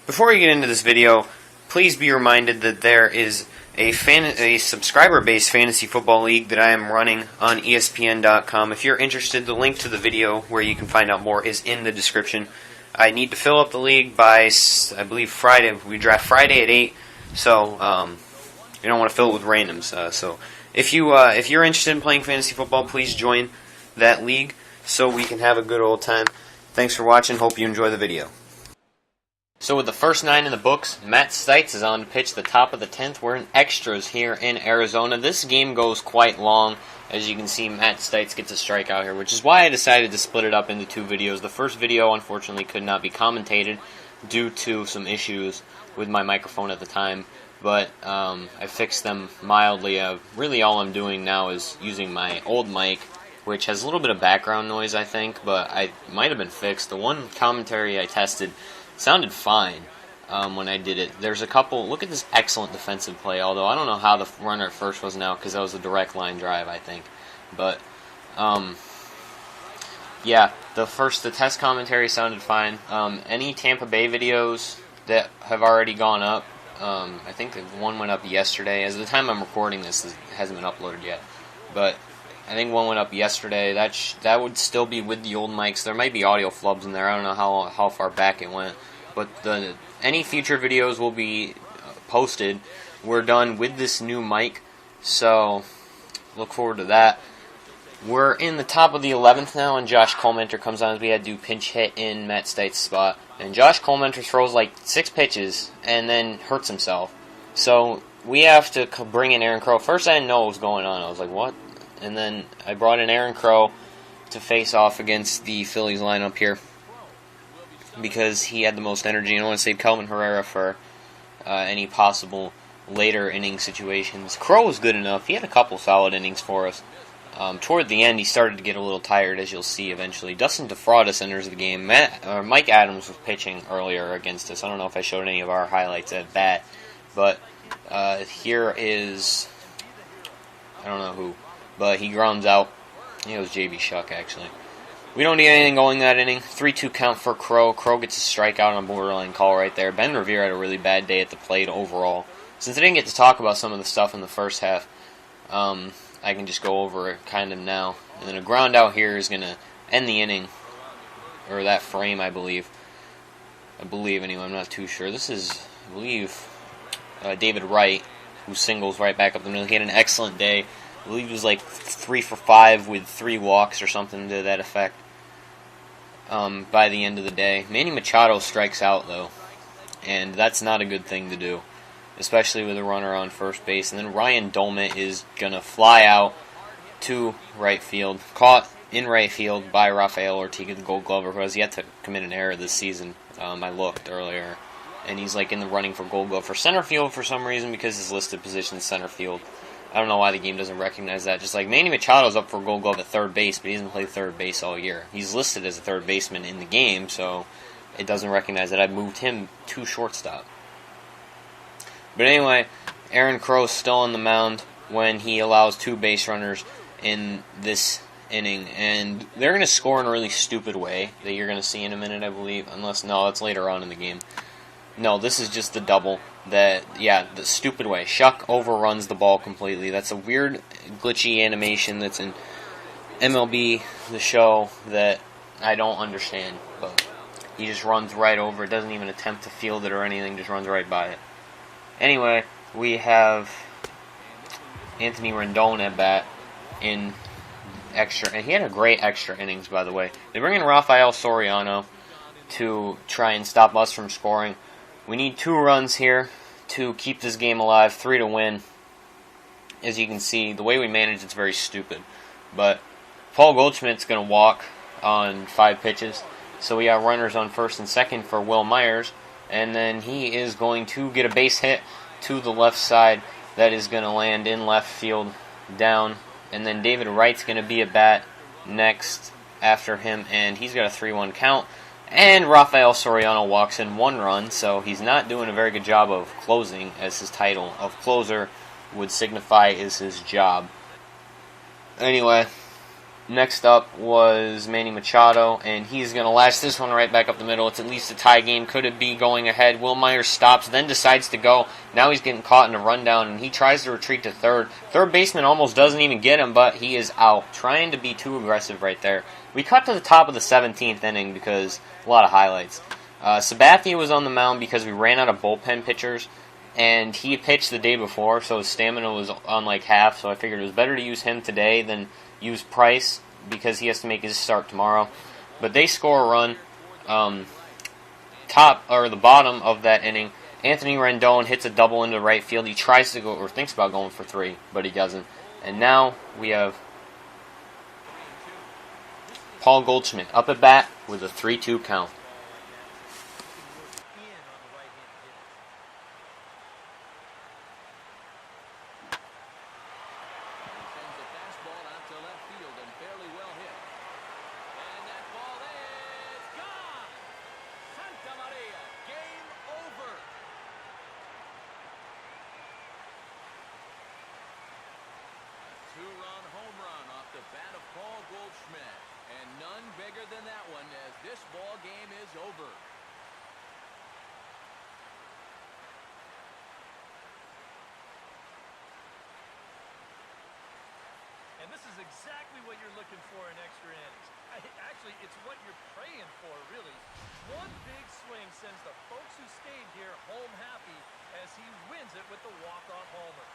Before we get into this video, please be reminded that there is a subscriber-based fantasy football league that I am running on ESPN.com. If you're interested, the link to the video where you can find out more is in the description. I need to fill up the league by, I believe, Friday. We draft Friday at 8, so you don't want to fill it with randoms. So if you're interested in playing fantasy football, please join that league so we can have a good old time. Thanks for watching. Hope you enjoy the video. So with the first 9 in the books, Matt Stites is on to pitch the top of the 10th. We're in extras here in Arizona. This game goes quite long. As you can see, Matt Stites gets a strikeout here, which is why I decided to split it up into 2 videos. The first video, unfortunately, could not be commentated due to some issues with my microphone at the time, but I fixed them mildly. Really all I'm doing now is using my old mic, which has a little bit of background noise, I think, but I might have been fixed. The one commentary I tested sounded fine when I did it. There's a couple. Look at this excellent defensive play, although I don't know how the runner at first wasn't out because that was a direct line drive, I think. But, yeah, the test commentary sounded fine. Any Tampa Bay videos that have already gone up, I think one went up yesterday. As of the time I'm recording this, it hasn't been uploaded yet. But I think one went up yesterday. That would still be with the old mics. There might be audio flubs in there. I don't know how far back it went. But any future videos will be posted. We're done with this new mic, so look forward to that. We're in the top of the 11th now, and Josh Colementor comes on as we had to do pinch hit in Matt Stites' spot. And Josh Colementor throws like 6 pitches and then hurts himself. So we have to bring in Aaron Crow. First, I didn't know what was going on. I was like, what? And then I brought in Aaron Crow to face off against the Phillies lineup here because he had the most energy. And I want to save Kelvin Herrera for any possible later inning situations. Crow was good enough. He had a couple solid innings for us. Toward the end, he started to get a little tired, as you'll see eventually. Dustin DeFraudis enters the game. Mike Adams was pitching earlier against us. I don't know if I showed any of our highlights at bat, but here is, I don't know who, but he grounds out. I think it was J.B. Shuck, actually. We don't need anything going that inning. 3-2 count for Crow. Crow gets a strikeout on a borderline call right there. Ben Revere had a really bad day at the plate overall. Since I didn't get to talk about some of the stuff in the first half, I can just go over it kind of now. And then a ground out here is going to end the inning, or that frame, I believe. I believe, anyway. I'm not too sure. This is, I believe, David Wright, who singles right back up the middle. He had an excellent day. I believe it was like 3 for 5 with 3 walks or something to that effect by the end of the day. Manny Machado strikes out, though, and that's not a good thing to do, especially with a runner on first base. And then Ryan Dolmet is going to fly out to right field, caught in right field by Rafael Ortega, the Gold Glover, who has yet to commit an error this season. I looked earlier, and he's like in the running for Gold Glove for center field for some reason because his listed position is center field. I don't know why the game doesn't recognize that. Just like Manny Machado's up for Gold Glove at third base, but he doesn't play third base all year. He's listed as a third baseman in the game, so it doesn't recognize that I moved him to shortstop. But anyway, Aaron Crow's still on the mound when he allows 2 base runners in this inning, and they're going to score in a really stupid way that you're going to see in a minute, I believe. Unless, no, that's later on in the game. No, this is just the double. The stupid way. Shuck overruns the ball completely. That's a weird, glitchy animation that's in MLB, the show, that I don't understand. But he just runs right over it. Doesn't even attempt to field it or anything. Just runs right by it. Anyway, we have Anthony Rendon at bat in extra. And he had a great extra innings, by the way. They bring in Rafael Soriano to try and stop us from scoring. We need 2 runs here to keep this game alive, 3 to win. As you can see, the way we manage it's very stupid. But Paul Goldschmidt's going to walk on 5 pitches. So we got runners on first and second for Will Myers. And then he is going to get a base hit to the left side. That is going to land in left field down. And then David Wright's going to be at bat next after him. And he's got a 3-1 count. And Rafael Soriano walks in 1 run, so he's not doing a very good job of closing, as his title of closer would signify is his job. Anyway, Next up was Manny Machado, and he's going to lash this one right back up the middle. It's at least a tie game. Could it be going ahead? Will Myers stops, then decides to go. Now he's getting caught in a rundown, and he tries to retreat to third. Third baseman almost doesn't even get him, but he is out. Trying to be too aggressive right there. We cut to the top of the 17th inning because a lot of highlights. Sabathia was on the mound because we ran out of bullpen pitchers, and he pitched the day before, so his stamina was on like half, so I figured it was better to use him today than use Price because he has to make his start tomorrow. But they score a run. The bottom of that inning, Anthony Rendon hits a double into right field. He tries to go, or thinks about going for three, but he doesn't. And now we have Paul Goldschmidt up at bat with a 3-2 count. Two-run home run off the bat of Paul Goldschmidt. And none bigger than that one as this ball game is over. And this is exactly what you're looking for in extra innings. Actually, it's what you're praying for, really. One big swing sends the folks who stayed here home happy as he wins it with the walk-off homer.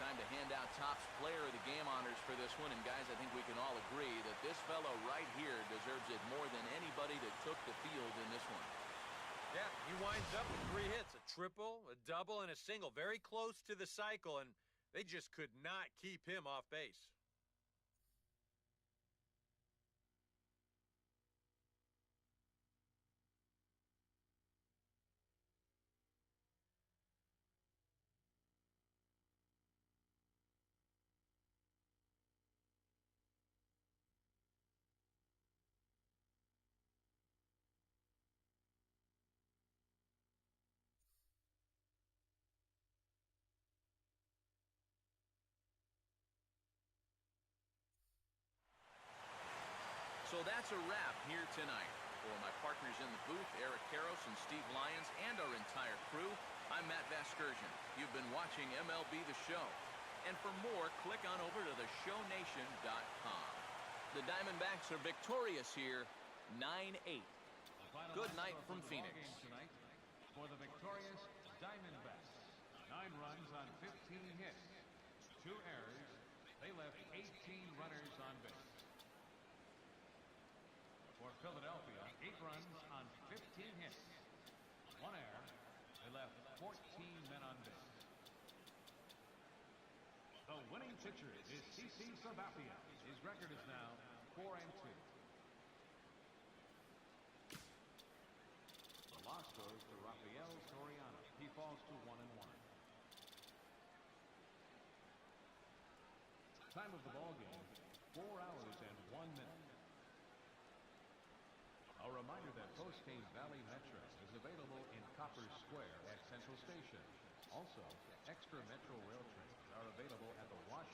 Time to hand out Topps Player of the Game honors for this one. And guys, I think we can all agree that this fellow right here deserves it more than anybody that took the field in this one. Yeah, he winds up with 3 hits, a triple, a double, and a single. Very close to the cycle, and they just could not keep him off base. So that's a wrap here tonight. For my partners in the booth, Eric Karros and Steve Lyons, and our entire crew, I'm Matt Vasgersian. You've been watching MLB The Show. And for more, click on over to theshownation.com. The Diamondbacks are victorious here, 9-8. Good night from Phoenix. For the victorious Diamondbacks, 9 runs on 15 hits, 2 errors. They left 18 runners on base. For Philadelphia, 8 runs on 15 hits, 1 error. They left 14 men on base. The winning pitcher is CC Sabathia. His record is now 4-2. The loss goes to Rafael Soriano. He falls to 1-1. Time of the ball game, 4 hours and 1 minute. A reminder that Postane Valley Metro is available in Copper Square at Central Station. Also, extra Metro rail trains are available at the Washington